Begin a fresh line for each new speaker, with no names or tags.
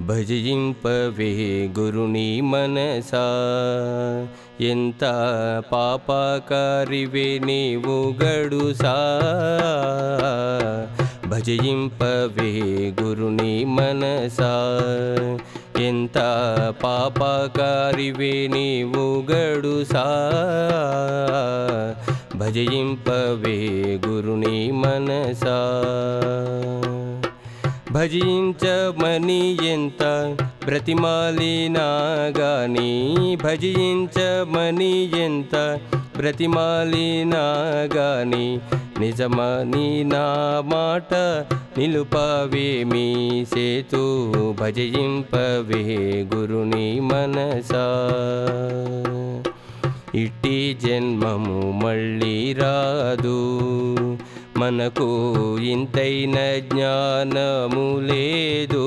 భజింపవే గురుని మనసా, ఎంత పాపకారివే నీవు గడుసా. భజింపవే గురుని మనసా, ఎంత పాపకారివే నీవు గడుసా. భజింపవే గురుని మనసా. భజించమని ఎంత బ్రతిమాలినా గాని, భజించమని ఎంత బ్రతిమాలినా గాని, నిజమని నా మాట నిలుపవేమీ సేతు. భజింపవే గురుని మనసా. ఇట్టి జన్మము మళ్ళీ రాదు, మనకు ఇంతైన జ్ఞానము లేదు.